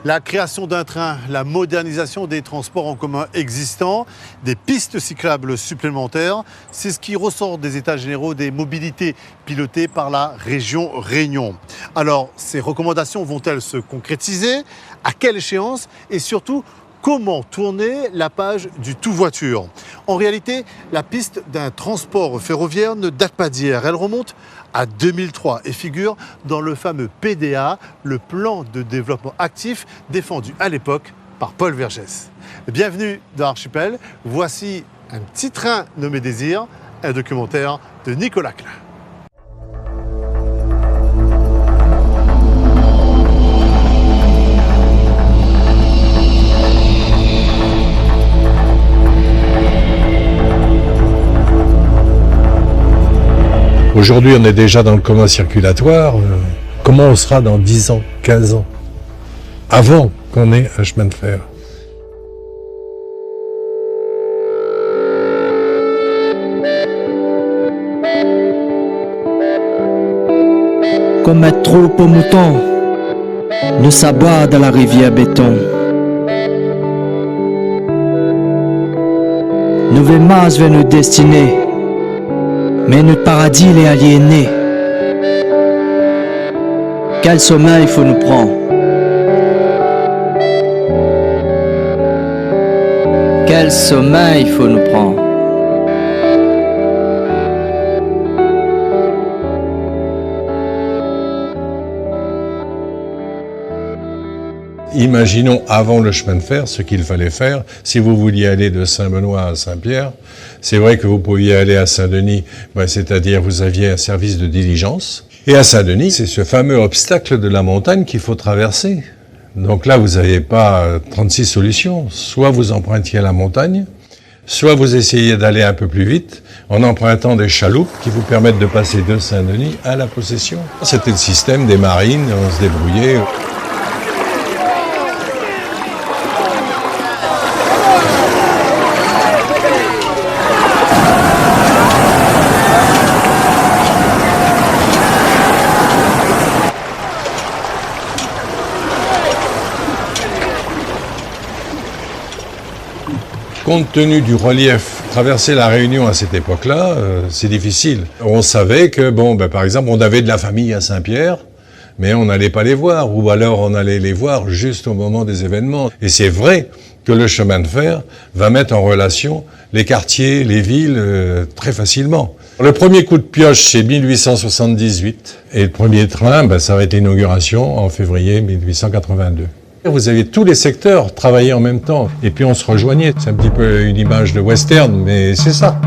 La création d'un train, la modernisation des transports en commun existants, des pistes cyclables supplémentaires, c'est ce qui ressort des états généraux des mobilités pilotés par la région Réunion. Alors, ces recommandations vont-elles se concrétiser? À quelle échéance? Et surtout, comment tourner la page du tout voiture? En réalité, la piste d'un transport ferroviaire ne date pas d'hier. Elle remonte à 2003 et figure dans le fameux PDA, le plan de développement actif défendu à l'époque par Paul Vergès. Bienvenue dans Archipel. Voici un petit train nommé Désir, un documentaire de Nicolas Klein. Aujourd'hui, on est déjà dans le coma circulatoire. Comment on sera dans 10 ans, 15 ans, avant qu'on ait un chemin de fer? Comme un troupeau mouton ne s'abat dans la rivière béton. Nouvelle masse vers nos destinées, mais notre paradis il est aliéné. Quel sommeil il faut nous prendre? Quel sommeil il faut nous prendre? Imaginons avant le chemin de fer ce qu'il fallait faire. Si vous vouliez aller de Saint-Benoît à Saint-Pierre, c'est vrai que vous pouviez aller à Saint-Denis, c'est-à-dire vous aviez un service de diligence. Et à Saint-Denis, c'est ce fameux obstacle de la montagne qu'il faut traverser. Donc là, vous n'avez pas 36 solutions. Soit vous empruntiez la montagne, soit vous essayez d'aller un peu plus vite en empruntant des chaloupes qui vous permettent de passer de Saint-Denis à la Possession. C'était le système des marines, on se débrouillait. Compte tenu du relief, traverser la Réunion à cette époque-là, c'est difficile. On savait que, par exemple, on avait de la famille à Saint-Pierre, mais on n'allait pas les voir, ou alors on allait les voir juste au moment des événements. Et c'est vrai que le chemin de fer va mettre en relation les quartiers, les villes, très facilement. Le premier coup de pioche, c'est 1878, et le premier train, ça va être l'inauguration en février 1882. Vous aviez tous les secteurs travailler en même temps, et puis on se rejoignait. C'est un petit peu une image de western, mais c'est ça.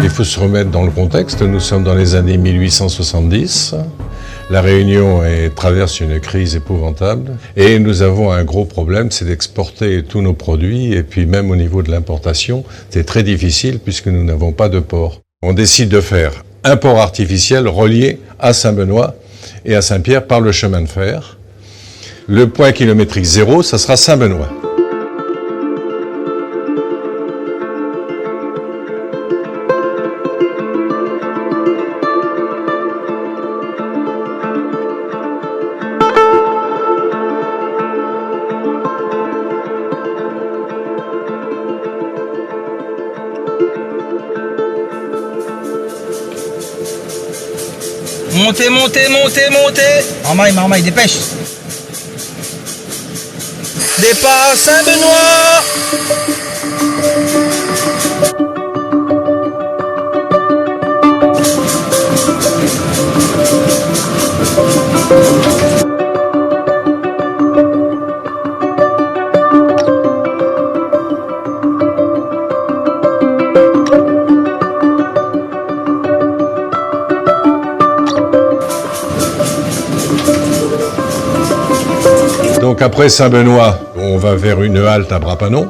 Il faut se remettre dans le contexte, nous sommes dans les années 1870, la Réunion traverse une crise épouvantable et nous avons un gros problème, c'est d'exporter tous nos produits et puis même au niveau de l'importation, c'est très difficile puisque nous n'avons pas de port. On décide de faire un port artificiel relié à Saint-Benoît et à Saint-Pierre par le chemin de fer. Le point kilométrique zéro, ça sera Saint-Benoît. Montez, montez, montez, montez. Marmaille, dépêche. Départ Saint-Benoît. Donc après Saint-Benoît, on va vers une halte à Brapanon.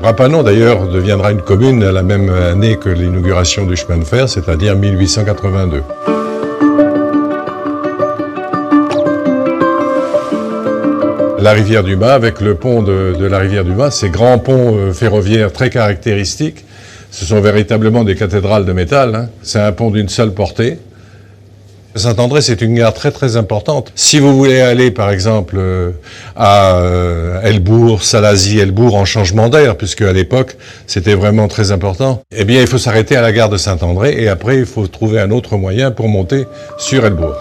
Brapanon d'ailleurs deviendra une commune à la même année que l'inauguration du chemin de fer, c'est-à-dire 1882. la rivière du Mât avec le pont de la rivière du Mât, ces grands ponts ferroviaires très caractéristiques. Ce sont véritablement des cathédrales de métal, hein. C'est un pont d'une seule portée. Saint-André, c'est une gare très très importante. Si vous voulez aller par exemple à Elbourg, Salazie, Elbourg en changement d'air, puisque à l'époque c'était vraiment très important, eh bien il faut s'arrêter à la gare de Saint-André et après il faut trouver un autre moyen pour monter sur Elbourg.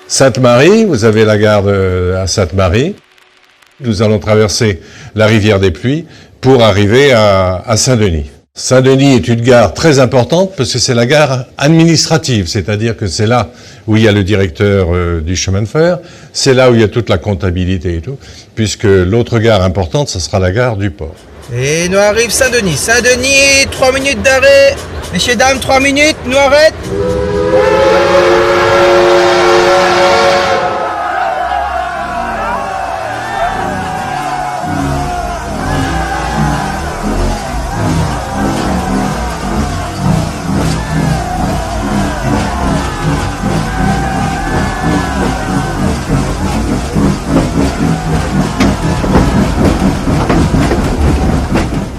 Sainte-Marie, vous avez la gare à Sainte-Marie. Nous allons traverser la rivière des Pluies pour arriver à Saint-Denis. Saint-Denis est une gare très importante parce que c'est la gare administrative, c'est-à-dire que c'est là où il y a le directeur du chemin de fer, c'est là où il y a toute la comptabilité et tout, puisque l'autre gare importante, ce sera la gare du port. Et nous arrive Saint-Denis. Saint-Denis, 3 minutes d'arrêt. Messieurs, dames, 3 minutes, nous arrête.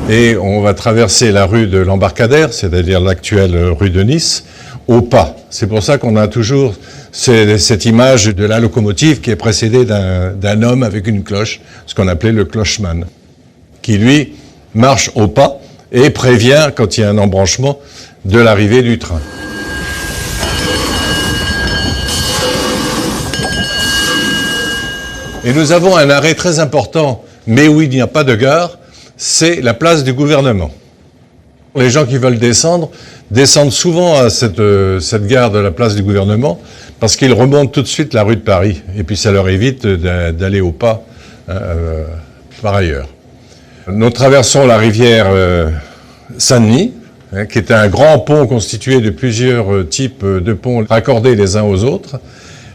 Et on va traverser la rue de l'Embarcadère, c'est-à-dire l'actuelle rue de Nice, au pas. C'est pour ça qu'on a toujours cette image de la locomotive qui est précédée d'un homme avec une cloche, ce qu'on appelait le clocheman, qui lui marche au pas et prévient quand il y a un embranchement de l'arrivée du train. Et nous avons un arrêt très important, mais où il n'y a pas de gare, c'est la place du gouvernement. Les gens qui veulent descendre descendent souvent à cette gare de la place du gouvernement parce qu'ils remontent tout de suite la rue de Paris et puis ça leur évite d'aller au pas par ailleurs. Nous traversons la rivière Saint-Denis, qui est un grand pont constitué de plusieurs types de ponts raccordés les uns aux autres,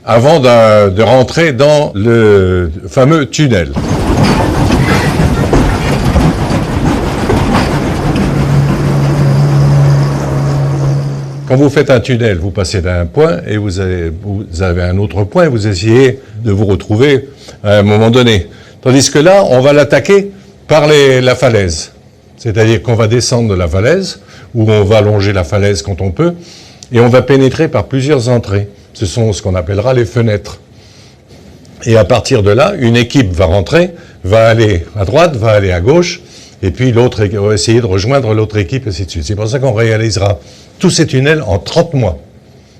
avant de rentrer dans le fameux tunnel. Quand vous faites un tunnel, vous passez d'un point et vous avez un autre point et vous essayez de vous retrouver à un moment donné. Tandis que là, on va l'attaquer par la falaise. C'est-à-dire qu'on va descendre de la falaise, ou on va longer la falaise quand on peut, et on va pénétrer par plusieurs entrées. Ce sont ce qu'on appellera les fenêtres. Et à partir de là, une équipe va rentrer, va aller à droite, va aller à gauche, et puis l'autre va essayer de rejoindre l'autre équipe, et ainsi de suite. C'est pour ça qu'on réalisera tous ces tunnels en 30 mois,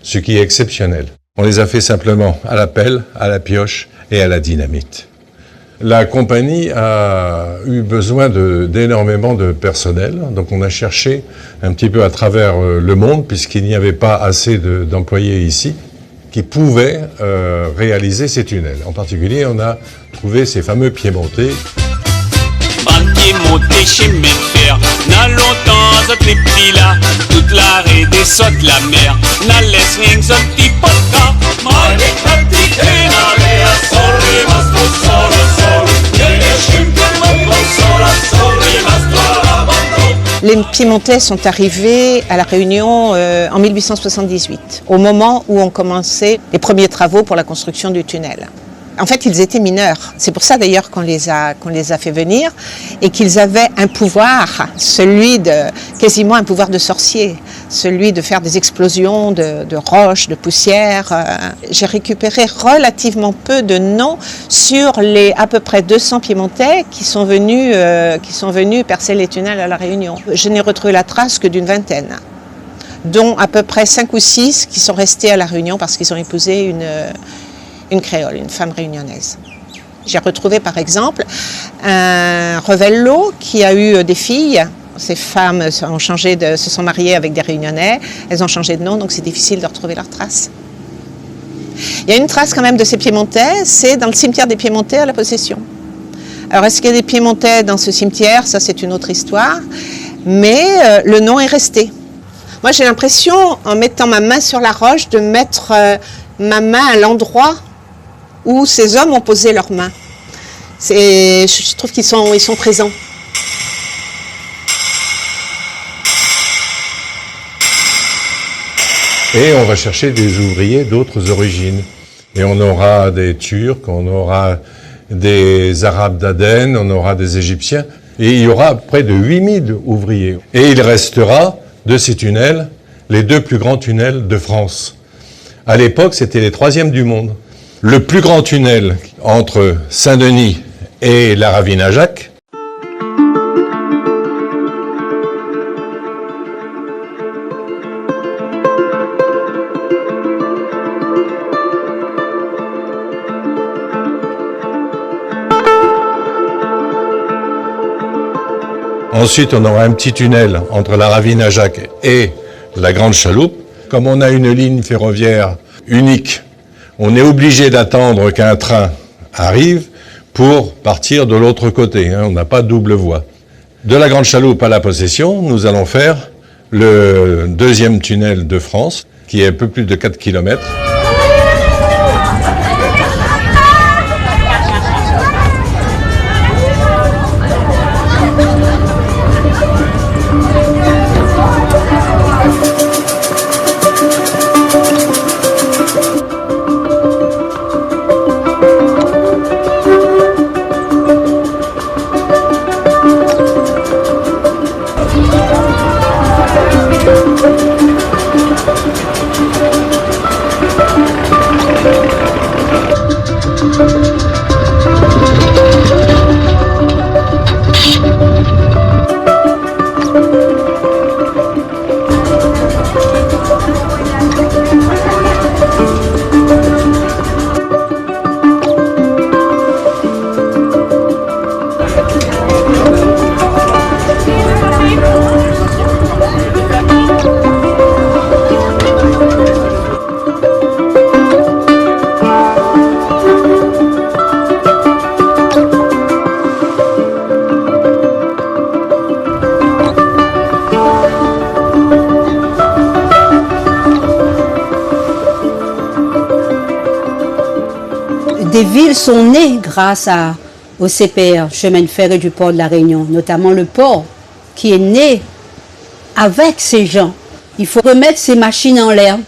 ce qui est exceptionnel. On les a fait simplement à la pelle, à la pioche et à la dynamite. La compagnie a eu besoin d'énormément de personnel, donc on a cherché un petit peu à travers le monde, puisqu'il n'y avait pas assez d'employés ici, qui pouvaient réaliser ces tunnels. En particulier, on a trouvé ces fameux piémontais. Monter chemin de fer, n'a longtemps ce petit là, toute l'arrêt des sautes la mer, n'a laisse rien que ce petit podcast. Les Piémontais sont arrivés à La Réunion en 1878, au moment où on commençait les premiers travaux pour la construction du tunnel. En fait, ils étaient mineurs. C'est pour ça d'ailleurs qu'on les a fait venir et qu'ils avaient un pouvoir, quasiment un pouvoir de sorcier, celui de faire des explosions de roches, de poussière. J'ai récupéré relativement peu de noms sur les à peu près 200 Piémontais qui sont venus percer les tunnels à La Réunion. Je n'ai retrouvé la trace que d'une vingtaine, dont à peu près 5 ou 6 qui sont restés à La Réunion parce qu'ils ont épousé une créole, une femme réunionnaise. J'ai retrouvé par exemple un Revello qui a eu des filles. Ces femmes se sont mariées avec des Réunionnais, elles ont changé de nom, donc c'est difficile de retrouver leurs traces. Il y a une trace quand même de ces Piémontais, c'est dans le cimetière des Piémontais à La Possession. Alors est-ce qu'il y a des Piémontais dans ce cimetière? Ça c'est une autre histoire, mais le nom est resté. Moi j'ai l'impression, en mettant ma main sur la roche, de mettre ma main à l'endroit où ces hommes ont posé leurs mains. Je trouve qu'ils sont présents. Et on va chercher des ouvriers d'autres origines. Et on aura des Turcs, on aura des Arabes d'Aden, on aura des Égyptiens. Et il y aura près de 8000 ouvriers. Et il restera de ces tunnels les 2 plus grands tunnels de France. À l'époque, c'était les 3e du monde. Le plus grand tunnel entre Saint-Denis et la ravine à Jacques. Ensuite, on aura un petit tunnel entre la ravine à Jacques et la Grande Chaloupe. Comme on a une ligne ferroviaire unique, on est obligé d'attendre qu'un train arrive pour partir de l'autre côté. On n'a pas de double voie. De la Grande Chaloupe à La Possession, nous allons faire le 2e tunnel de France, qui est un peu plus de 4 km. Des villes sont nées grâce au CPR, chemin de fer et du port de la Réunion, notamment le port qui est né avec ces gens. Il faut remettre ces machines en l'air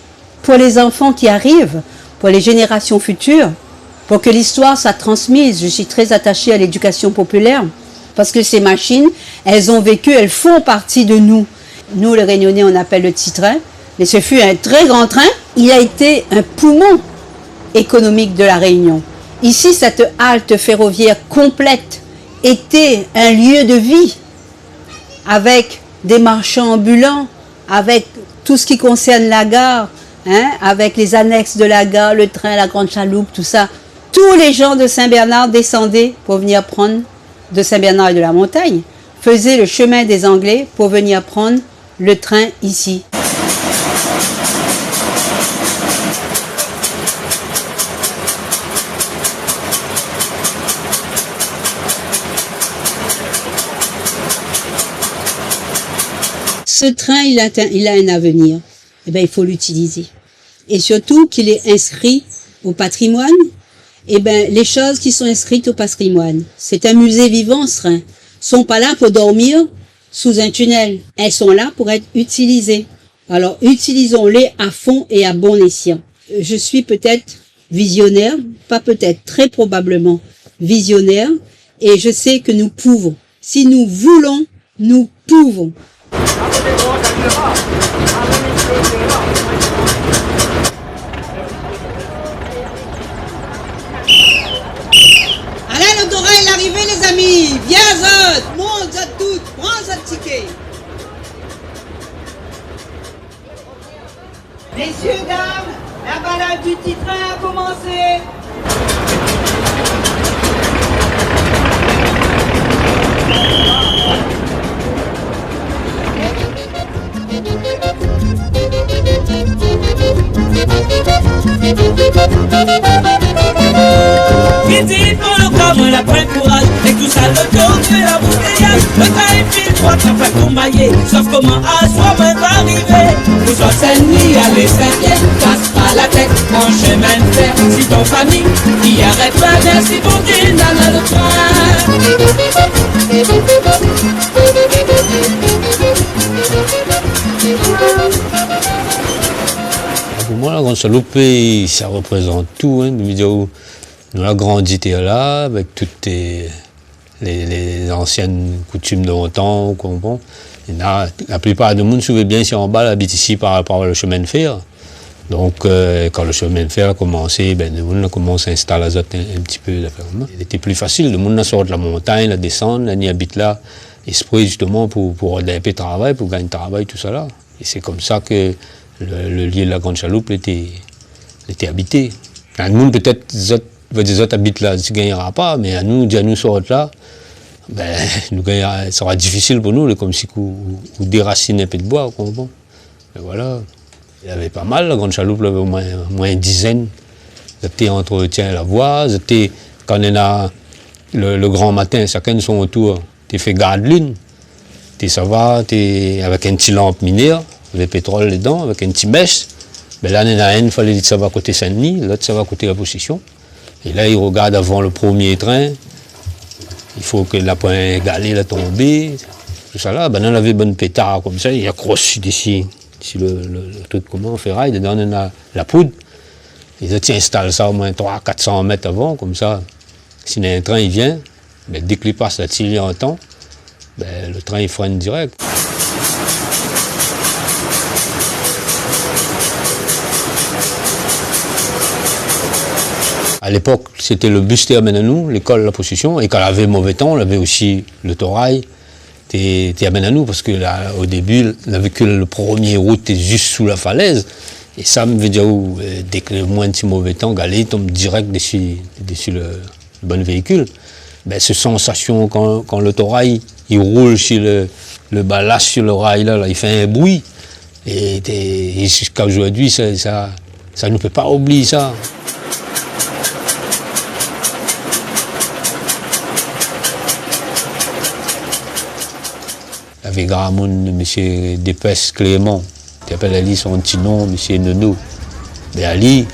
pour les enfants qui arrivent, pour les générations futures, pour que l'histoire soit transmise. Je suis très attachée à l'éducation populaire parce que ces machines, elles ont vécu, elles font partie de nous. Nous, les Réunionnais, on appelle le petit train, mais ce fut un très grand train. Il a été un poumon économique de la Réunion. Ici, cette halte ferroviaire complète était un lieu de vie avec des marchands ambulants, avec tout ce qui concerne la gare, avec les annexes de la gare, le train, la Grande Chaloupe, tout ça. Tous les gens de Saint-Bernard descendaient pour venir prendre, de Saint-Bernard et de la Montagne, faisaient le chemin des Anglais pour venir prendre le train ici. Ce train, il a un avenir. Eh bien, il faut l'utiliser. Et surtout qu'il est inscrit au patrimoine. Eh bien, les choses qui sont inscrites au patrimoine, c'est un musée vivant, ce train. Ils sont pas là pour dormir, sous un tunnel. Elles sont là pour être utilisées. Alors, utilisons-les à fond et à bon escient. Je suis peut-être visionnaire, pas peut-être, très probablement visionnaire, et je sais que nous pouvons. Si nous voulons, nous pouvons. Allez, l'autorail est arrivé, les amis. Viens, Zot. Monte, Zot, tout. Prends, Zot, ticket. Messieurs, dames, la balade du petit train a commencé. Vite, pour le camp, la plein courage. Et tout ça, le tour fait la bouteillage. Le train est fil droit, ça fait courmailler. Sauf comment à soi même va arriver. Vous sortez Saint-Denis, allez Saint-Pierre. Casse pas la tête, en chemin de fer. Si ton famille, qui arrête pas, merci pour qu'il dans le train. Pour moi, la Grande Chaloupe, ça représente tout. Hein, nous avons grandi là, avec toutes les anciennes coutumes de longtemps. Bon. La plupart du monde se souvient bien si en bas, habite ici par rapport au chemin de fer. Donc, quand le chemin de fer a commencé, le monde a commencé à installer un petit peu. Il était plus facile. Le monde sort de la montagne, la descendre, il habite là, esprit justement pour un peu de travail, pour gagner du travail, tout ça là. Et c'est comme ça que le lieu de la Grande Chaloupe était habité. À nous, peut-être, des autres habitent là, ça ne gagnera pas, mais à nous sortir là, ça sera difficile pour nous, comme si vous déracinez un peu de bois. Bon. Et voilà. Il y avait pas mal, la Grande Chaloupe, il y avait au moins une dizaine. C'était entretien la voie, c'était quand on a le grand matin, chacun de son tour, tu fais garde lune, ça va, avec un petit lampe minière, avec pétrole dedans, avec un petit mèche. Là, il y en a un, il fallait que ça va côté Saint-Denis, l'autre, ça va côté la position. Et là, il regarde avant le premier train. Il faut que la pointe galée, la tombée. Tout ça là, on avait bon pétard comme ça, il accroche d'ici le truc comment, ferraille, dedans on a la poudre. Ils installent ça au moins 300-400 mètres avant, comme ça. Si un train il vient, dès qu'il passe là, s'il y a un temps, le train il freine direct. À l'époque, c'était le bus qui amène à nous, l'école, la position, et quand il avait mauvais temps, on avait aussi le torail qui amène à nous, parce que là, au début, on avait que le premier route était juste sous la falaise, et ça me veut dire dès que le moins de mauvais temps, Galé tombe direct dessus le bon véhicule. Cette sensation quand le torail il roule sur le ballast sur le rail, là, il fait un bruit, et jusqu'à aujourd'hui, ça ne peut pas oublier ça. Avec Gramon, M. Dépès Clément, qui appelle Ali son petit nom, M. Nono. Mais Ali,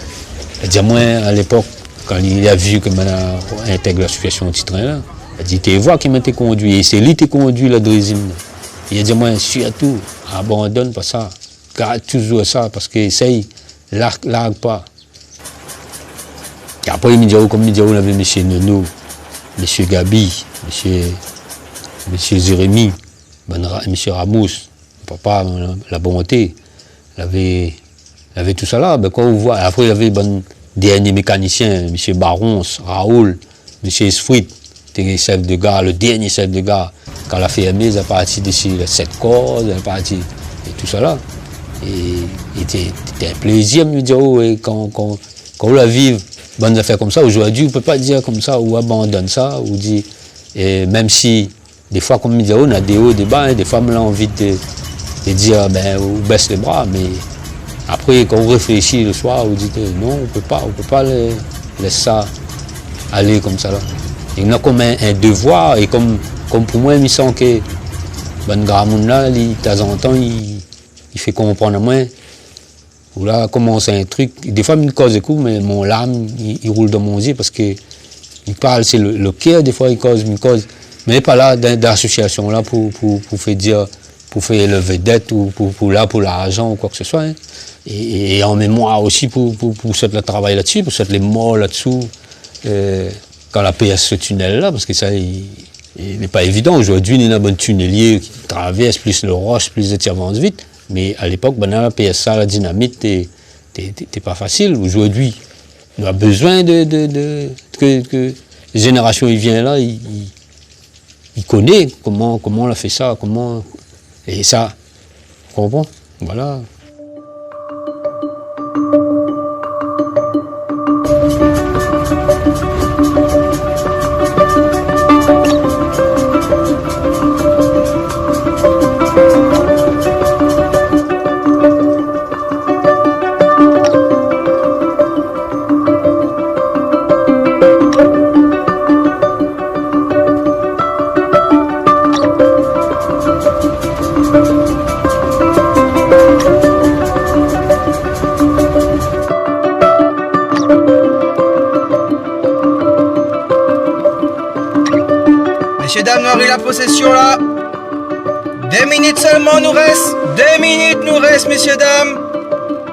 il dit à moi à l'époque, quand il a vu que je intègre l'association de train là, il a dit, tu vois qui m'a été conduit, et c'est lui qui conduit la drésine. Il a dit à moi, surtout, abandonne pas ça, garde toujours ça, parce que essaye, largue pas. Et après, il me dit, comme il dit, on avait M. Nono, M. Gabi, M. Jérémy, M. Ramos, papa, la bonté, il avait tout ça là. Quand on voit, après il y avait le dernier mécanicien, M. Barons, Raoul, M. Esfrit, le chef de gare, le dernier chef de gare. Quand la fermée, il a parti d'ici les 7 corps, il a parti, et tout ça là. Et c'était un plaisir, me dire, quand on la vive, bonnes affaires comme ça, aujourd'hui, on ne peut pas dire comme ça, ou abandonne ça, ou dire, et même si, des fois, comme il dit, on a des hauts, des bas, et des fois, on a envie de dire, on baisse les bras, mais après, quand on réfléchit le soir, on dit, non, on ne peut pas laisser ça aller comme ça. Là. Il y a comme un devoir, et comme pour moi, il me semble que Ben Gramoun, là, de temps en temps, il fait comprendre à moi, ou là, commence un truc, des fois, il me cause des coups, mais mon larme, il roule dans mon yeux, parce que il parle, c'est le cœur, des fois, il me cause. Mais pas là d'association là pour faire dire, pour faire lever dette ou pour l'argent ou quoi que ce soit. Hein. Et en mémoire aussi pour cette le travail là-dessus, pour cette les morts là-dessous, quand la PS ce tunnel là, parce que ça il n'est pas évident. Aujourd'hui, il y a un bon tunnelier qui traverse plus le roche, plus de avance vite. Mais à l'époque, la PSA, la dynamite, t'es pas facile. Aujourd'hui, on a besoin que les générations qui viennent là, ils connaissent comment on a fait ça, et ça, on comprend, voilà. Messieurs, dames, nous avons eu la possession là. 2 minutes seulement nous reste. 2 minutes nous reste, messieurs, dames.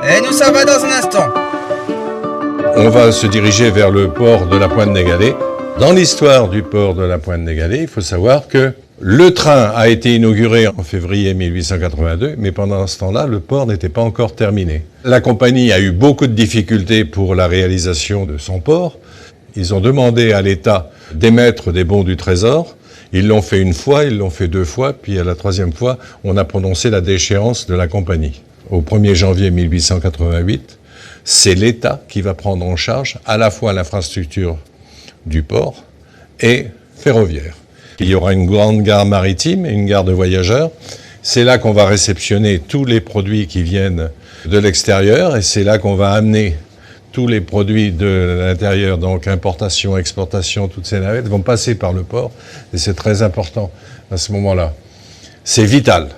Et nous, ça va dans un instant. On va se diriger vers le port de la Pointe-Négalais. Dans l'histoire du port de la Pointe-Négalais, il faut savoir que le train a été inauguré en février 1882, mais pendant ce temps-là, le port n'était pas encore terminé. La compagnie a eu beaucoup de difficultés pour la réalisation de son port. Ils ont demandé à l'État d'émettre des bons du Trésor. Ils l'ont fait une fois, ils l'ont fait 2 fois, puis à la 3e fois, on a prononcé la déchéance de la compagnie. Au 1er janvier 1888, c'est l'État qui va prendre en charge à la fois l'infrastructure du port et ferroviaire. Il y aura une grande gare maritime et une gare de voyageurs. C'est là qu'on va réceptionner tous les produits qui viennent de l'extérieur et c'est là qu'on va amener tous les produits de l'intérieur, donc importation, exportation, toutes ces navettes vont passer par le port et c'est très important à ce moment-là. C'est vital.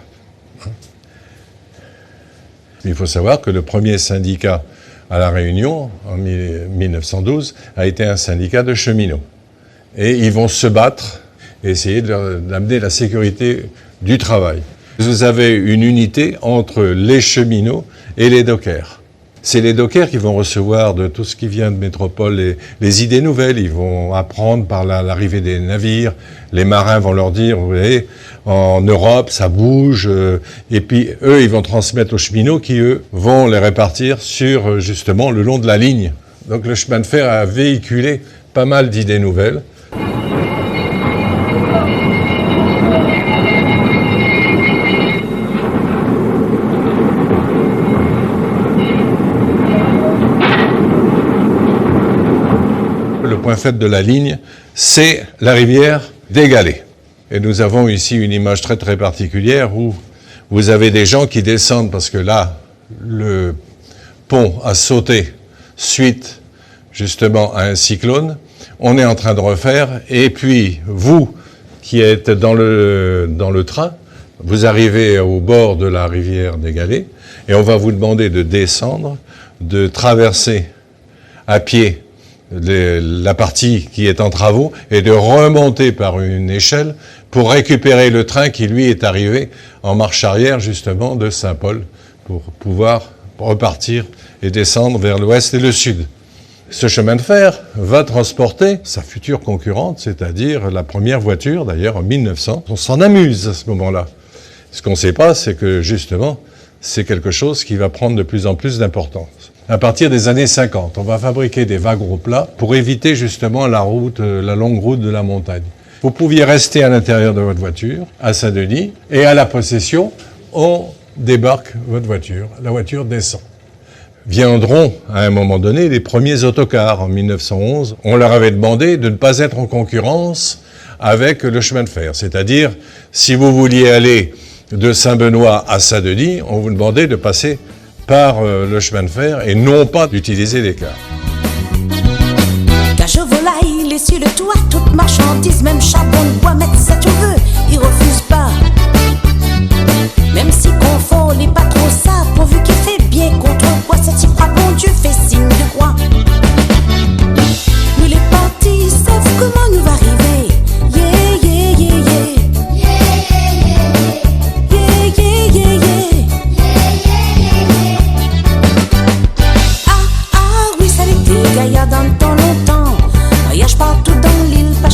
Il faut savoir que le premier syndicat à La Réunion, en 1912, a été un syndicat de cheminots. Et ils vont se battre et essayer d'amener la sécurité du travail. Vous avez une unité entre les cheminots et les dockers. C'est les dockers qui vont recevoir de tout ce qui vient de métropole les idées nouvelles. Ils vont apprendre par l'arrivée des navires. Les marins vont leur dire, vous voyez, en Europe, ça bouge. Et puis, eux, ils vont transmettre aux cheminots qui, eux, vont les répartir sur, justement, le long de la ligne. Donc, le chemin de fer a véhiculé pas mal d'idées nouvelles. Le point faible de la ligne, c'est la rivière des Galets. Et nous avons ici une image très très particulière où vous avez des gens qui descendent parce que là, le pont a sauté suite justement à un cyclone. On est en train de refaire et puis vous qui êtes dans le train, vous arrivez au bord de la rivière des Galets et on va vous demander de descendre, de traverser à pied la partie qui est en travaux et de remonter par une échelle pour récupérer le train qui, lui, est arrivé en marche arrière, justement, de Saint-Paul pour pouvoir repartir et descendre vers l'ouest et le sud. Ce chemin de fer va transporter sa future concurrente, c'est-à-dire la première voiture, d'ailleurs, en 1900. On s'en amuse à ce moment-là. Ce qu'on ne sait pas, c'est que, justement, c'est quelque chose qui va prendre de plus en plus d'importance. À partir des années 50, on va fabriquer des wagons plats pour éviter justement la longue route de la montagne. Vous pouviez rester à l'intérieur de votre voiture, à Saint-Denis, et à la possession, on débarque votre voiture. La voiture descend. Viendront, à un moment donné, les premiers autocars en 1911. On leur avait demandé de ne pas être en concurrence avec le chemin de fer. C'est-à-dire, si vous vouliez aller de Saint-Benoît à Saint-Denis, on vous demandait de passer par le chemin de fer et non pas d'utiliser les cars. Cage volaille, il est sur le toit, toute marchandise, même charbon de bois, mettre ça tu veux, il refuse pas. Même si confort n'est pas trop ça, pourvu qu'il fait bien contre quoi, ça t'y croit, bon Dieu fait signe de croix. Nous les partis savent comment nous va arriver, yeah, yeah, yeah.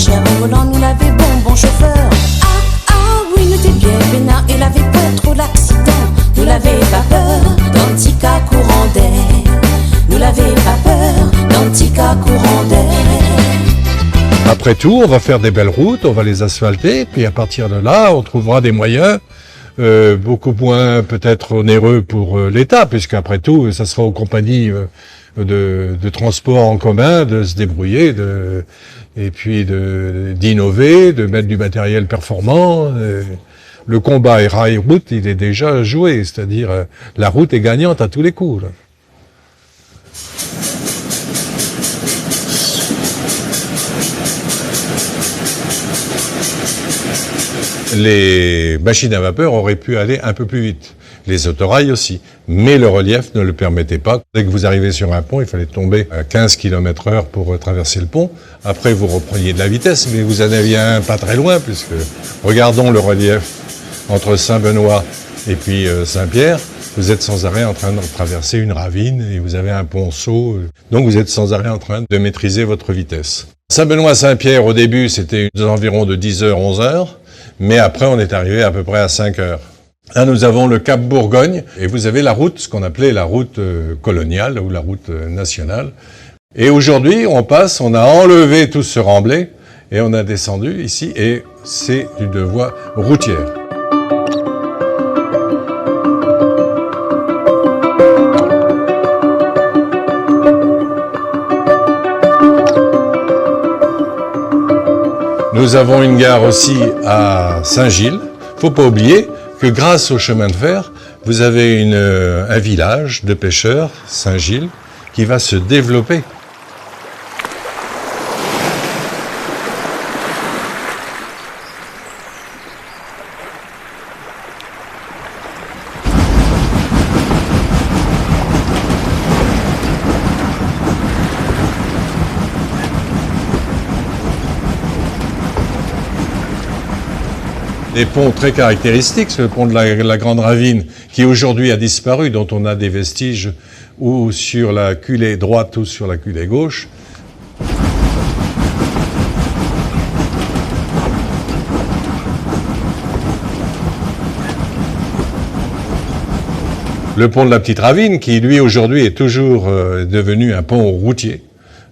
cher au volant, nous l'avait bon chauffeur. Oui, nous t'es bien bénin, et l'avait pas trop l'accident. Nous l'avait pas peur, dans petit cas courant d'air. Nous l'avait pas peur, dans petit cas courant d'air. Après tout, on va faire des belles routes, on va les asphalter, puis à partir de là, on trouvera des moyens beaucoup moins peut-être onéreux pour l'État, puisqu'après tout, ça sera aux compagnies de transport en commun de se débrouiller, et puis d'innover, de mettre du matériel performant. Le combat rail-route, il est déjà joué, c'est-à-dire la route est gagnante à tous les coups, là. Les machines à vapeur auraient pu aller un peu plus vite, les autorails aussi, mais le relief ne le permettait pas. Dès que vous arrivez sur un pont, il fallait tomber à 15 km/h pour traverser le pont. Après, vous repreniez de la vitesse, mais vous en aviez un pas très loin, puisque regardons le relief entre Saint-Benoît et puis Saint-Pierre. Vous êtes sans arrêt en train de traverser une ravine et vous avez un ponceau, donc vous êtes sans arrêt en train de maîtriser votre vitesse. Saint-Benoît-Saint-Pierre, au début, c'était environ de 10h, 11h. Mais après, on est arrivé à peu près à 5 heures. Là, nous avons le Cap Bourgogne, et vous avez la route, ce qu'on appelait la route coloniale, ou la route nationale. Et aujourd'hui, on a enlevé tout ce remblai, et on a descendu ici, et c'est une voie routière. Nous avons une gare aussi à Saint-Gilles. Faut pas oublier que grâce au chemin de fer, vous avez un village de pêcheurs, Saint-Gilles, qui va se développer. Des ponts très caractéristiques, c'est le pont de la Grande Ravine, qui aujourd'hui a disparu, dont on a des vestiges ou sur la culée droite ou sur la culée gauche. Le pont de la Petite Ravine, qui lui aujourd'hui est toujours devenu un pont routier,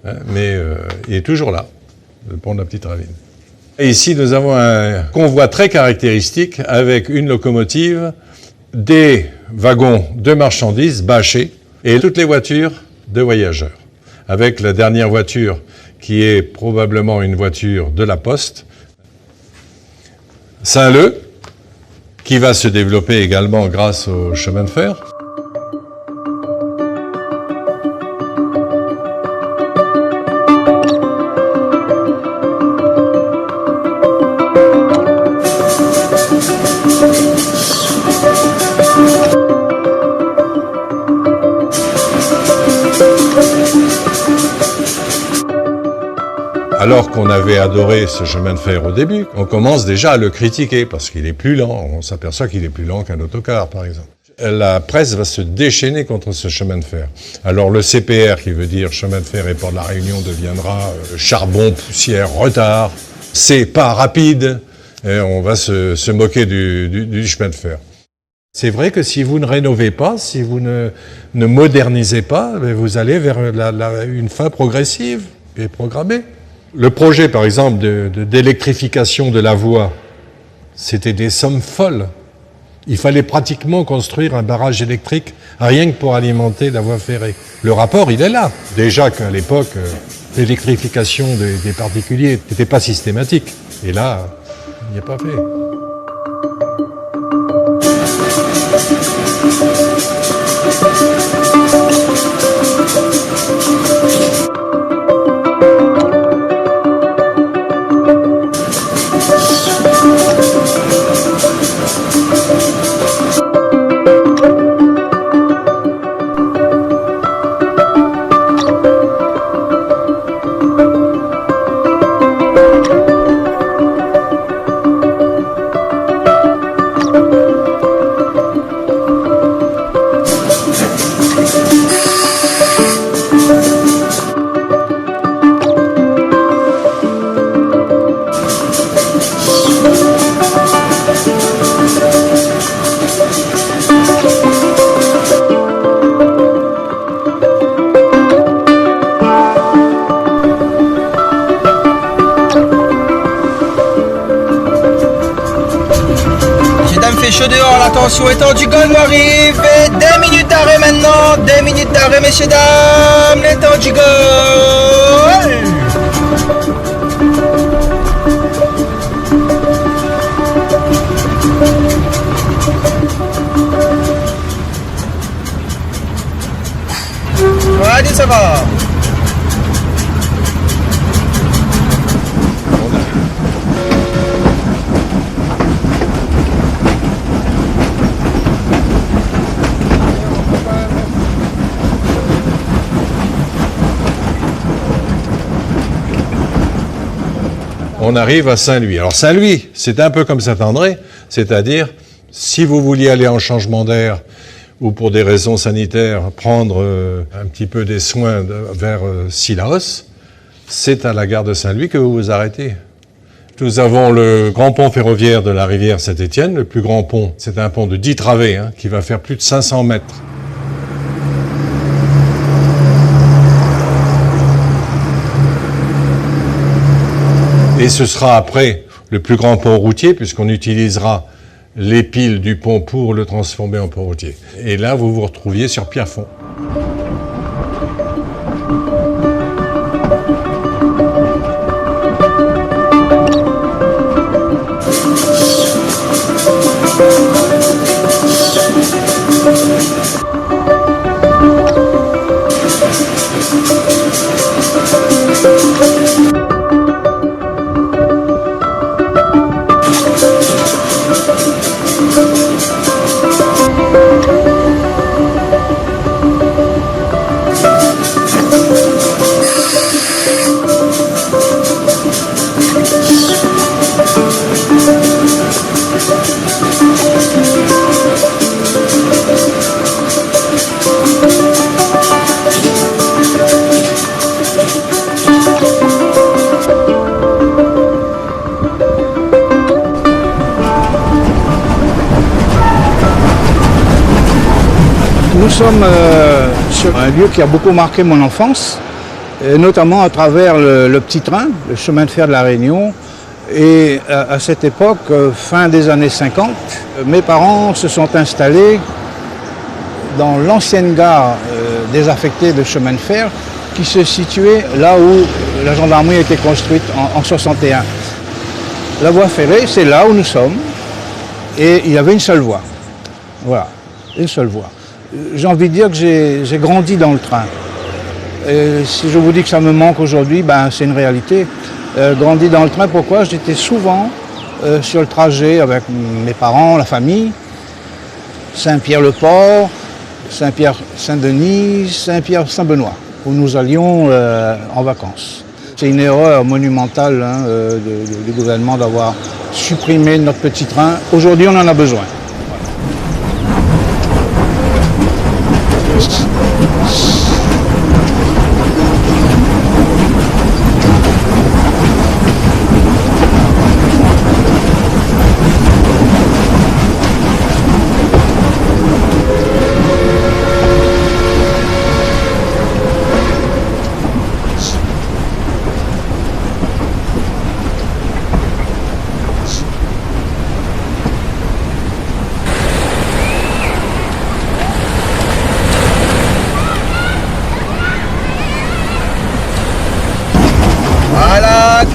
hein, mais il est toujours là, le pont de la Petite Ravine. Et ici, nous avons un convoi très caractéristique avec une locomotive, des wagons de marchandises bâchés et toutes les voitures de voyageurs. Avec la dernière voiture qui est probablement une voiture de la Poste, Saint-Leu, qui va se développer également grâce au chemin de fer. Alors qu'on avait adoré ce chemin de fer au début, on commence déjà à le critiquer parce qu'il est plus lent. On s'aperçoit qu'il est plus lent qu'un autocar, par exemple. La presse va se déchaîner contre ce chemin de fer. Alors le CPR, qui veut dire chemin de fer et port de la Réunion, deviendra charbon, poussière, retard. C'est pas rapide. Et on va se moquer du chemin de fer. C'est vrai que si vous ne rénovez pas, si vous ne modernisez pas, vous allez vers une fin progressive et programmée. Le projet, par exemple, d'électrification de la voie, c'était des sommes folles. Il fallait pratiquement construire un barrage électrique rien que pour alimenter la voie ferrée. Le rapport, il est là. Déjà qu'à l'époque, l'électrification des particuliers n'était pas systématique. Et là, il n'y a pas fait. chaud dehors, la tension est tendue, Gone arrive. Et 2 minutes d'arrêt maintenant, 2 minutes d'arrêt, messieurs, dames, les temps du goal. Allez, ça va. On arrive à Saint-Louis. Alors Saint-Louis, c'est un peu comme Saint-André, c'est-à-dire, si vous vouliez aller en changement d'air ou pour des raisons sanitaires, prendre un petit peu des soins vers Cilaos, c'est à la gare de Saint-Louis que vous vous arrêtez. Nous avons le grand pont ferroviaire de la rivière Saint-Étienne, le plus grand pont. C'est un pont de 10 travées, qui va faire plus de 500 mètres. Et ce sera après le plus grand pont routier, puisqu'on utilisera les piles du pont pour le transformer en pont routier. Et là, vous vous retrouviez sur Pierrefonds. Nous sommes sur un lieu qui a beaucoup marqué mon enfance, et notamment à travers le petit train, le chemin de fer de la Réunion. Et à cette époque, fin des années 50, mes parents se sont installés dans l'ancienne gare désaffectée de chemin de fer qui se situait là où la gendarmerie a été construite en 61. La voie ferrée, c'est là où nous sommes, et il y avait une seule voie. Voilà, une seule voie. J'ai envie de dire que j'ai grandi dans le train. Et si je vous dis que ça me manque aujourd'hui, c'est une réalité. Grandi dans le train, pourquoi? J'étais souvent sur le trajet avec mes parents, la famille, Saint-Pierre-le-Port, Saint-Pierre-Saint-Denis, Saint-Pierre-Saint-Benoît, où nous allions en vacances. C'est une erreur monumentale du gouvernement d'avoir supprimé notre petit train. Aujourd'hui, on en a besoin.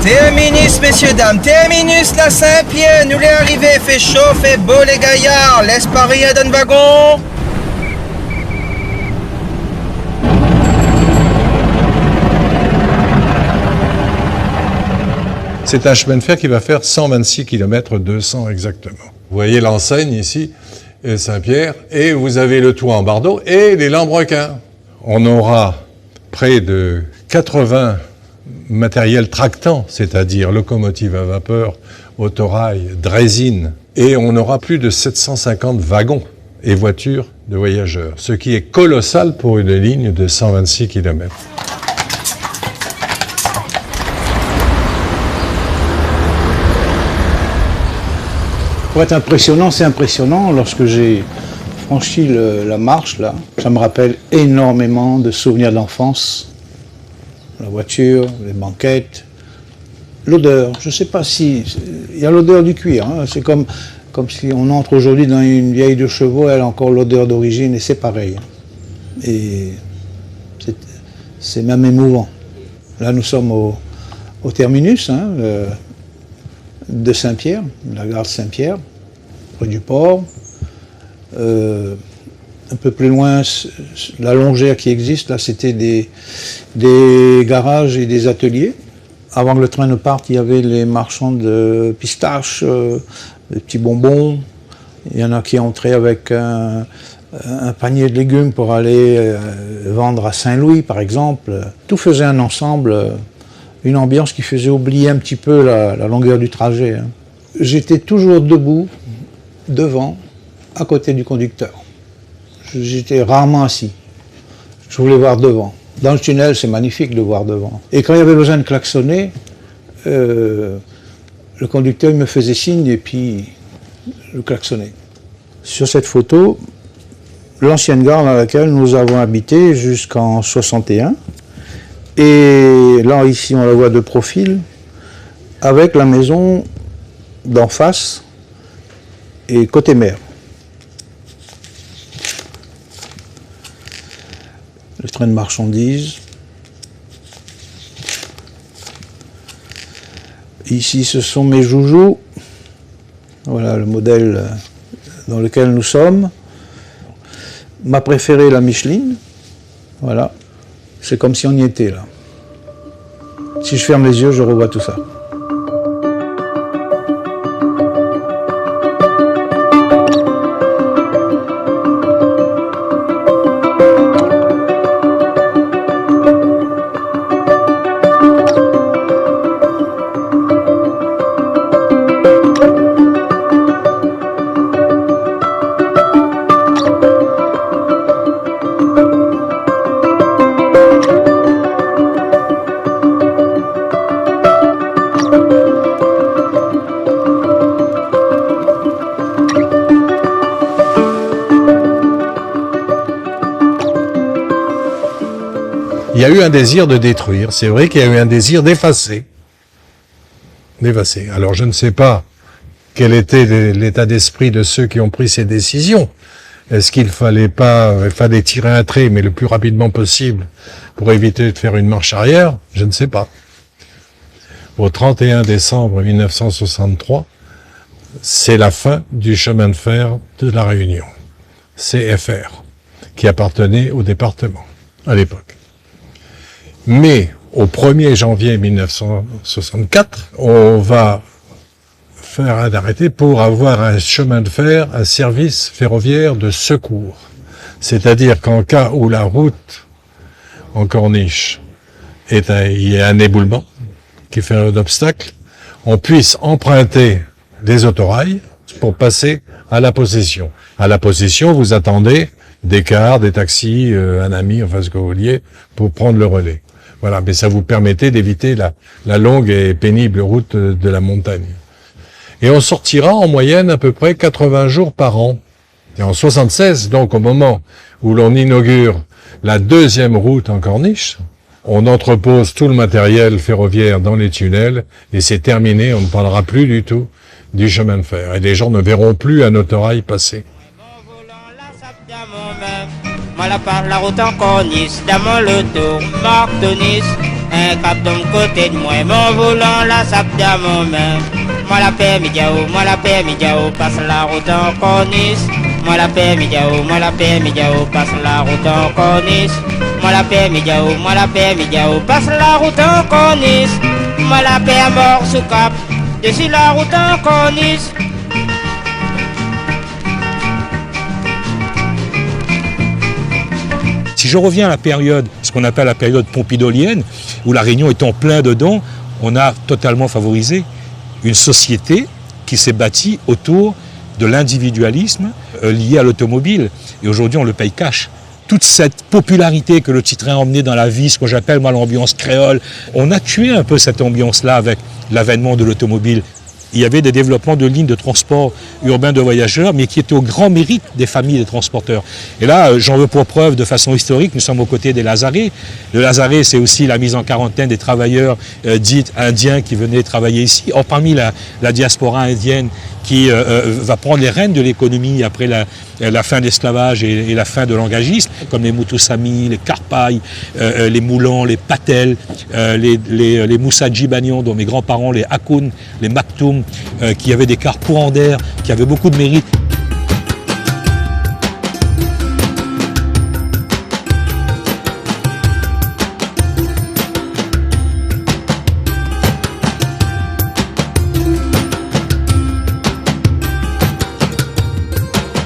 Terminus, messieurs, dames, terminus, la Saint-Pierre, nous l'est arrivé, fait chaud, fait beau les gaillards, laisse Paris à d'un wagon. C'est un chemin de fer qui va faire 126 km 200 exactement. Vous voyez l'enseigne ici, Saint-Pierre, et vous avez le toit en bardeau et les lambrequins. On aura près de 80 matériel tractant, c'est-à-dire locomotive à vapeur, autorail, draisine, et on aura plus de 750 wagons et voitures de voyageurs, ce qui est colossal pour une ligne de 126 km. Pour être impressionnant, c'est impressionnant. Lorsque j'ai franchi la marche, là, ça me rappelle énormément de souvenirs d'enfance. La voiture, les banquettes, l'odeur. Je ne sais pas si... Il y a l'odeur du cuir. C'est comme comme si on entre aujourd'hui dans une vieille de chevaux, elle a encore l'odeur d'origine et c'est pareil. Et c'est même émouvant. Là, nous sommes au terminus de Saint-Pierre, de la gare de Saint-Pierre, près du port. Un peu plus loin, la longère qui existe, là, c'était des garages et des ateliers. Avant que le train ne parte, il y avait les marchands de pistaches, des petits bonbons. Il y en a qui entraient avec un panier de légumes pour aller vendre à Saint-Louis, par exemple. Tout faisait un ensemble, une ambiance qui faisait oublier un petit peu la longueur du trajet. Hein. J'étais toujours debout, devant, à côté du conducteur. J'étais rarement assis. Je voulais voir devant. Dans le tunnel, c'est magnifique de voir devant. Et quand il y avait besoin de klaxonner, le conducteur il me faisait signe et puis je klaxonnais. Sur cette photo, l'ancienne gare dans laquelle nous avons habité jusqu'en 61. Et là, ici, on la voit de profil, avec la maison d'en face et côté mer. Le train de marchandises. Ici, ce sont mes joujoux. Voilà le modèle dans lequel nous sommes. Ma préférée, la Micheline. Voilà. C'est comme si on y était là. Si je ferme les yeux, je revois tout ça. Il y a eu un désir de détruire, c'est vrai qu'il y a eu un désir d'effacer. Alors je ne sais pas quel était l'état d'esprit de ceux qui ont pris ces décisions. Est-ce qu'il fallait tirer un trait, mais le plus rapidement possible, pour éviter de faire une marche arrière? Je ne sais pas. Au 31 décembre 1963, c'est la fin du chemin de fer de la Réunion, CFR, qui appartenait au département à l'époque. Mais au 1er janvier 1964, on va faire un arrêté pour avoir un chemin de fer, un service ferroviaire de secours. C'est-à-dire qu'en cas où la route en corniche il y a un éboulement qui fait un obstacle, on puisse emprunter des autorails pour passer à la possession. À la possession, vous attendez des cars, des taxis, un ami, enfin ce que vous vouliez, pour prendre le relais. Voilà, mais ça vous permettait d'éviter la longue et pénible route de la montagne. Et on sortira en moyenne à peu près 80 jours par an. Et en 76, donc au moment où l'on inaugure la deuxième route en corniche, on entrepose tout le matériel ferroviaire dans les tunnels et c'est terminé, on ne parlera plus du tout du chemin de fer. Et les gens ne verront plus un autorail passer. La route en corniche, dans mon loto, Marc Tonis, un cap d'un côté de moi, mon volant, la sape dans mon main. Moi la paix, Midiao, passe la route en corniche. Moi la paix, Midiao, passe la route en corniche. Moi la paix, Midiao, passe la route en corniche. Moi la paix à mort sous cap, dessus la route en corniche. Si je reviens à la période, ce qu'on appelle la période pompidolienne, où la Réunion est en plein dedans, on a totalement favorisé une société qui s'est bâtie autour de l'individualisme lié à l'automobile. Et aujourd'hui, on le paye cash. Toute cette popularité que le Citroën a emmenée dans la vie, ce que j'appelle moi l'ambiance créole, on a tué un peu cette ambiance-là avec l'avènement de l'automobile. il y avait des développements de lignes de transport urbain de voyageurs, mais qui étaient au grand mérite des familles des transporteurs. Et là, j'en veux pour preuve de façon historique, nous sommes aux côtés des Lazarés. Le Lazaré, c'est aussi la mise en quarantaine des travailleurs dits indiens qui venaient travailler ici. Or, parmi la diaspora indienne qui va prendre les rênes de l'économie après la fin de l'esclavage et la fin de l'engagisme, comme les Mutusami, les Karpai, les Moulans, les Patels, les Moussa Djibanian, dont mes grands-parents, les Hakoun, les Maktoum, qui avaient des carpourandères, qui avaient beaucoup de mérite.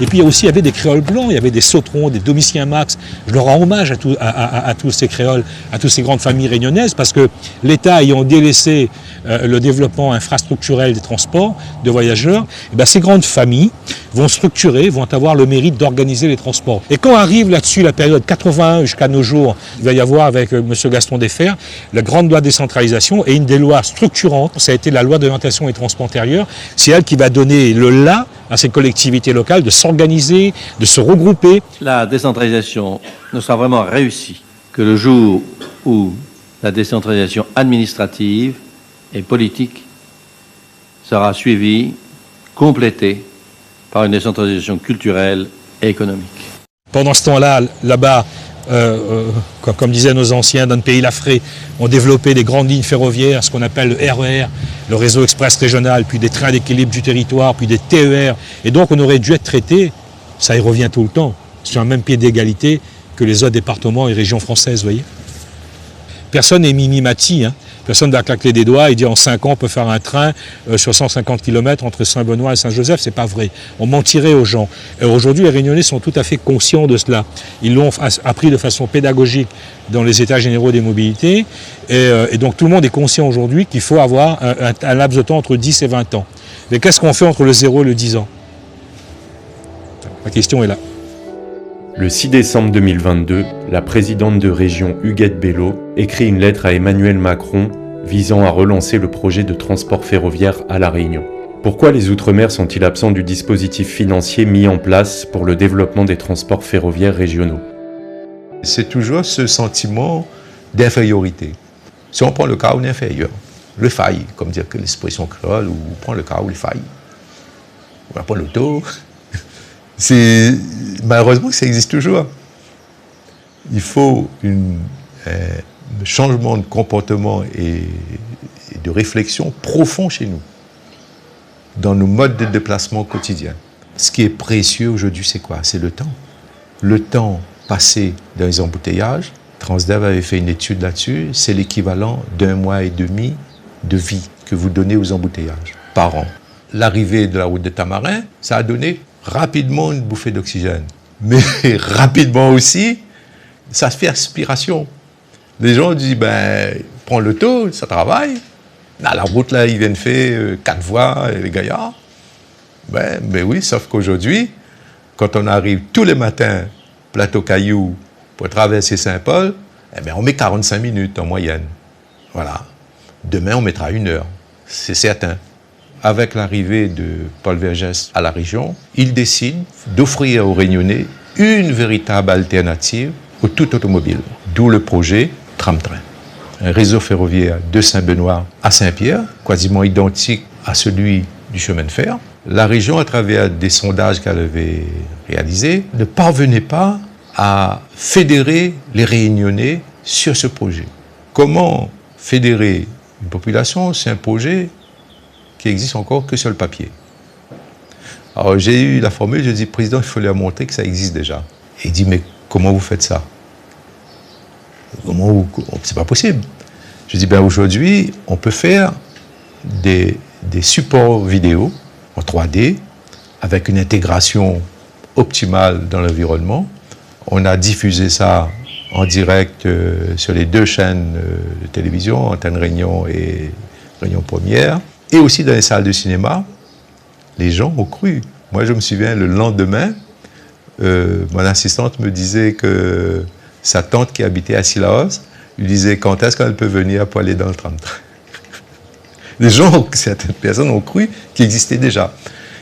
Et puis il y avait des créoles blancs, il y avait des sauterons, des Domitiens Max. Je leur rends hommage à tous ces créoles, à toutes ces grandes familles réunionnaises, parce que l'État ayant délaissé le développement infrastructurel des transports de voyageurs, et bien ces grandes familles vont structurer, vont avoir le mérite d'organiser les transports. Et quand arrive là-dessus la période 81 jusqu'à nos jours, il va y avoir avec M. Gaston Defferre la grande loi de décentralisation et une des lois structurantes, ça a été la loi d'orientation et transport intérieur. C'est elle qui va donner le là à ces collectivités locales de s'organiser, de se regrouper. La décentralisation ne sera vraiment réussie que le jour où la décentralisation administrative et politique sera suivie, complétée par une décentralisation culturelle et économique. Pendant ce temps-là, là-bas, comme disaient nos anciens, dans le pays Lafré, ont développé des grandes lignes ferroviaires, ce qu'on appelle le RER, le réseau express régional, puis des trains d'équilibre du territoire, puis des TER. Et donc on aurait dû être traité, ça y revient tout le temps, sur un même pied d'égalité que les autres départements et régions françaises, vous voyez. Personne n'est mimimati, hein. Personne ne va claquer des doigts et dire en 5 ans on peut faire un train sur 150 km entre Saint-Benoît et Saint-Joseph, c'est pas vrai. On mentirait aux gens. Aujourd'hui, les Réunionnais sont tout à fait conscients de cela. Ils l'ont appris de façon pédagogique dans les états généraux des mobilités. Et donc tout le monde est conscient aujourd'hui qu'il faut avoir un laps de temps entre 10 et 20 ans. Mais qu'est-ce qu'on fait entre le 0 et le 10 ans? La question est là. Le 6 décembre 2022, la présidente de région Huguette Bello écrit une lettre à Emmanuel Macron visant à relancer le projet de transport ferroviaire à La Réunion. Pourquoi les Outre-mer sont-ils absents du dispositif financier mis en place pour le développement des transports ferroviaires régionaux? C'est toujours ce sentiment d'infériorité. Si on prend le cas où on est inférieur, le faille, comme dire que l'expression créole, ou on prend le cas où il faille, on va prendre l'auto. Malheureusement que ça existe toujours. Il faut un changement de comportement et de réflexion profond chez nous, dans nos modes de déplacement quotidiens. Ce qui est précieux aujourd'hui, c'est quoi? C'est le temps. Le temps passé dans les embouteillages, Transdev avait fait une étude là-dessus, c'est l'équivalent d'1 mois et demi de vie que vous donnez aux embouteillages par an. L'arrivée de la route de Tamarin, ça a donné rapidement une bouffée d'oxygène. Mais rapidement aussi, ça se fait aspiration. Les gens disent, prends l'auto, ça travaille. Là, la route, là, ils viennent faire 4 voies, les gaillards. Mais oui, sauf qu'aujourd'hui, quand on arrive tous les matins, plateau Caillou, pour traverser Saint-Paul, on met 45 minutes en moyenne. Voilà. Demain, on mettra 1 heure. C'est certain. Avec l'arrivée de Paul Vergès à la région, il décide d'offrir aux Réunionnais une véritable alternative au tout automobile. D'où le projet Tram-Train. Un réseau ferroviaire de Saint-Benoît à Saint-Pierre, quasiment identique à celui du chemin de fer. La région, à travers des sondages qu'elle avait réalisés, ne parvenait pas à fédérer les Réunionnais sur ce projet. Comment fédérer une population? C'est un projet qui existe encore que sur le papier. Alors j'ai eu la formule, je dis, président, il faut leur montrer que ça existe déjà. Et il dit, mais comment vous faites ça? C'est pas possible. Je dis, aujourd'hui, on peut faire des supports vidéo en 3D avec une intégration optimale dans l'environnement. On a diffusé ça en direct sur les 2 chaînes de télévision, Antenne Réunion et Réunion Première. Et aussi dans les salles de cinéma, les gens ont cru. Moi, je me souviens, le lendemain, mon assistante me disait que sa tante qui habitait à Sillaos lui disait quand est-ce qu'elle peut venir pour aller dans le tram-train. des gens, certaines personnes ont cru qu'il existait déjà.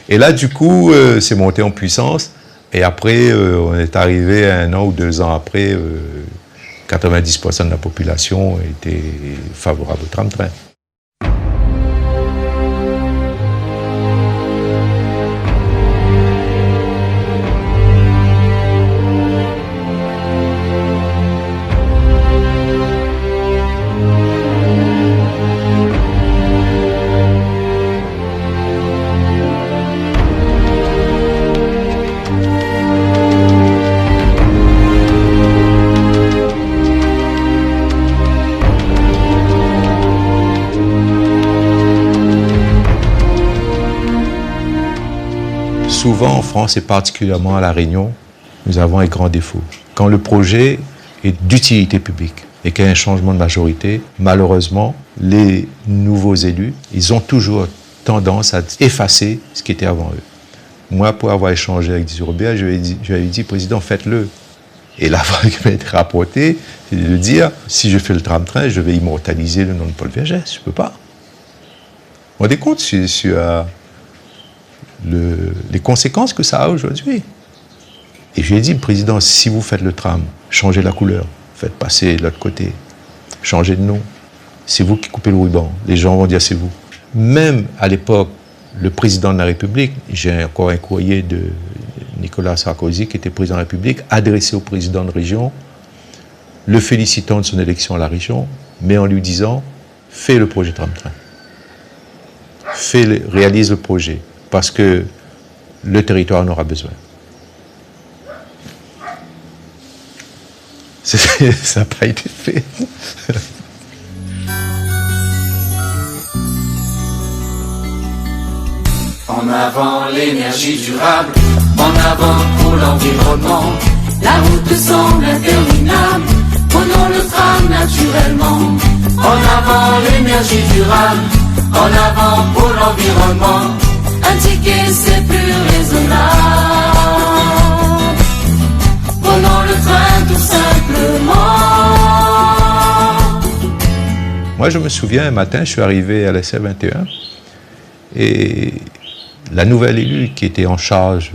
Et là, du coup, c'est monté en puissance. Et après, on est arrivé 1 an ou 2 ans après, 90% de la population était favorable au tram-train. Souvent en France et particulièrement à La Réunion, nous avons un grand défaut. Quand le projet est d'utilité publique et qu'il y a un changement de majorité, malheureusement, les nouveaux élus, ils ont toujours tendance à effacer ce qui était avant eux. Moi, pour avoir échangé avec Didier Robert, je lui ai dit, Président, faites-le. Et la fois qui m'a été rapportée, c'est de dire, si je fais le tram-train, je vais immortaliser le nom de Paul Vergès. Je ne peux pas. Vous vous rendez compte sur les conséquences que ça a aujourd'hui. Et je lui ai dit, Président, si vous faites le tram, changez la couleur, faites passer de l'autre côté, changez de nom. C'est vous qui coupez le ruban. Les gens vont dire c'est vous. Même à l'époque, le président de la République, j'ai encore un courrier de Nicolas Sarkozy, qui était président de la République, adressé au président de région, le félicitant de son élection à la région, mais en lui disant, fais le projet tram-train. Réalise le projet. Parce que le territoire en aura besoin. Ça n'a pas été fait. En avant l'énergie durable, en avant pour l'environnement. La route semble interminable, prenons le tram naturellement. En avant l'énergie durable, en avant pour l'environnement. Un ticket c'est plus raisonnable. Prenons le train tout simplement. Moi je me souviens, un matin, je suis arrivé à l'essai 21 et la nouvelle élue qui était en charge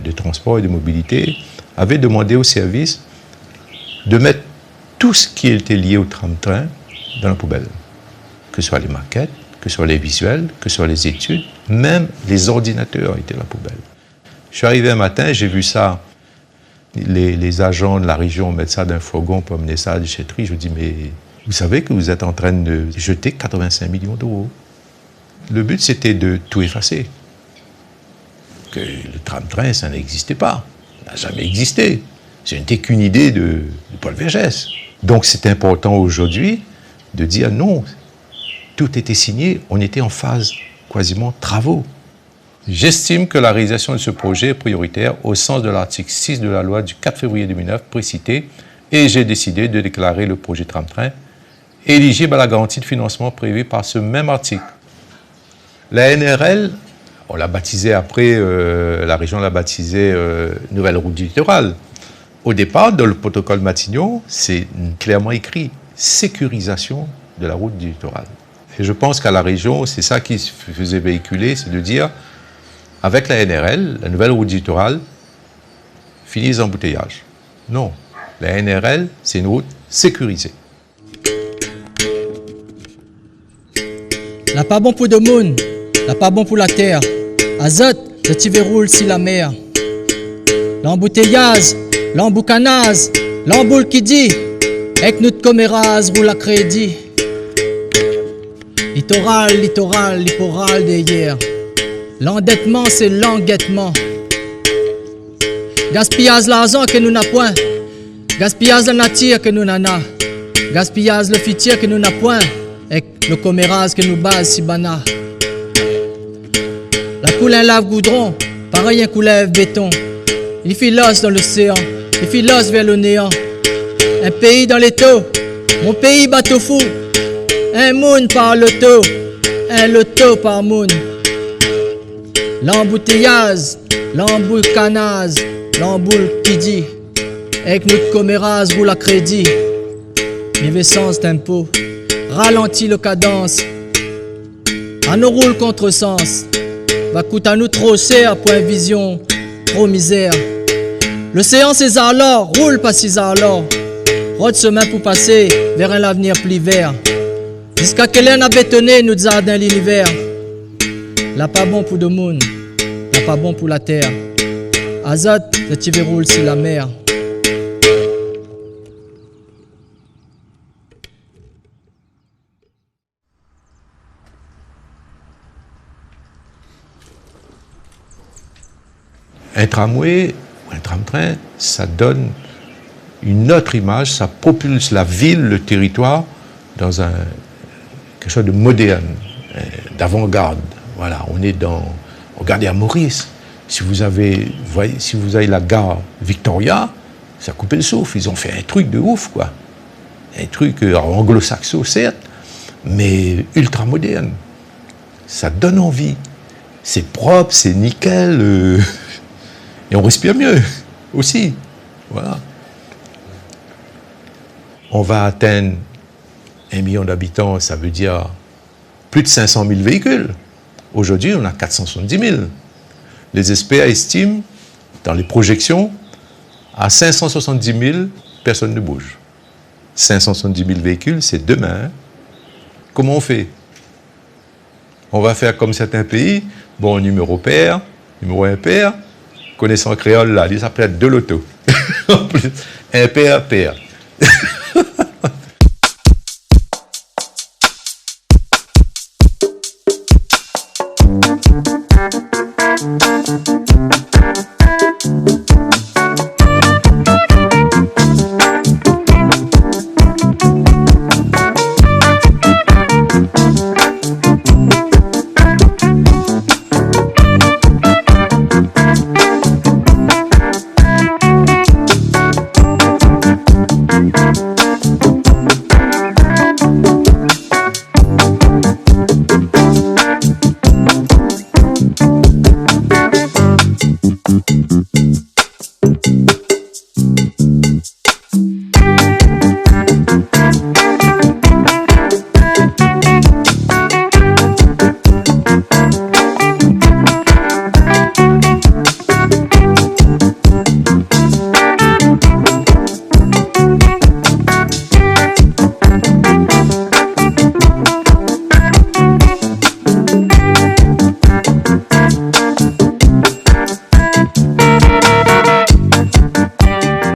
des transports et des mobilités avait demandé au service de mettre tout ce qui était lié au tram-train dans la poubelle. Que ce soit les maquettes, que ce soit les visuels, que ce soit les études, même les ordinateurs étaient dans la poubelle. Je suis arrivé un matin, j'ai vu ça, les agents de la région mettre ça d'un fourgon pour amener ça à la déchetterie. Je me dis, mais vous savez que vous êtes en train de jeter 85 millions d'euros. Le but, c'était de tout effacer. Que le tram-train, ça n'existait pas. Ça n'a jamais existé. Ce n'était qu'une idée de Paul Vergès. Donc c'est important aujourd'hui de dire non, tout était signé, on était en phase quasiment travaux. J'estime que la réalisation de ce projet est prioritaire au sens de l'article 6 de la loi du 4 février 2009 précitée et j'ai décidé de déclarer le projet tram-train éligible à la garantie de financement prévue par ce même article. La NRL, on l'a baptisée après, la région l'a baptisée Nouvelle Route du Littoral. Au départ, dans le protocole Matignon, c'est clairement écrit sécurisation de la route du littoral. Et je pense qu'à la région, c'est ça qui se faisait véhiculer, c'est de dire, avec la NRL, la Nouvelle Route du Littoral, fini les embouteillages. Non, la NRL, c'est une route sécurisée. La pas bon pour le monde, la pas bon pour la terre. Azote, le petit roule si la mer. L'embouteillage, l'emboucanage, l'emboule qui dit, avec notre comméras roule à crédit. Littoral, littoral, littoral d'hier. L'endettement, c'est l'enguettement. Gaspillage l'argent que nous n'a point. Gaspillage la nature que nous n'ana. Gaspillage le futur que nous n'a point. Et le comméras que nous base si bana. La coulin lave goudron, pareil un coulève béton. Il filoche dans l'océan, il filoche vers le néant. Un pays dans les taux, mon pays bateau fou. Un moon par loto, un loto par moon. L'embouteillage, l'emboucanage, l'emboule qui dit. Avec notre comméras roule à crédit. Mes sans tempo, ralentit le cadence. À nos rôles contre-sens, va coûter à nous trop cher pour une vision, trop misère. L'océan César l'or, roule pas César l'or. Rôde chemin pour passer vers un avenir plus vert. Jusqu'à quelle heure n'a bétonné nous jardins l'univers. Là pas bon pour le monde, là pas bon pour la terre. Azote, le TV roule sur la mer. Un tramway ou un tram-train, ça donne une autre image, ça propulse la ville, le territoire, dans quelque chose de moderne, d'avant-garde. Voilà, regardez à Maurice, si vous avez la gare Victoria, ça coupait le souffle, ils ont fait un truc de ouf, quoi. Un truc anglo-saxon, certes, mais ultra moderne. Ça donne envie. C'est propre, c'est nickel, et on respire mieux aussi. Voilà. On va atteindre 1 million d'habitants, ça veut dire plus de 500 000 véhicules. Aujourd'hui, on a 470 000. Les experts estiment, dans les projections, à 570 000, personne ne bouge. 570 000 véhicules, c'est demain. Hein? Comment on fait? On va faire comme certains pays, bon, numéro pair, numéro impair, connaissant créole, là, ça peut être de l'auto. En plus, impair, pair.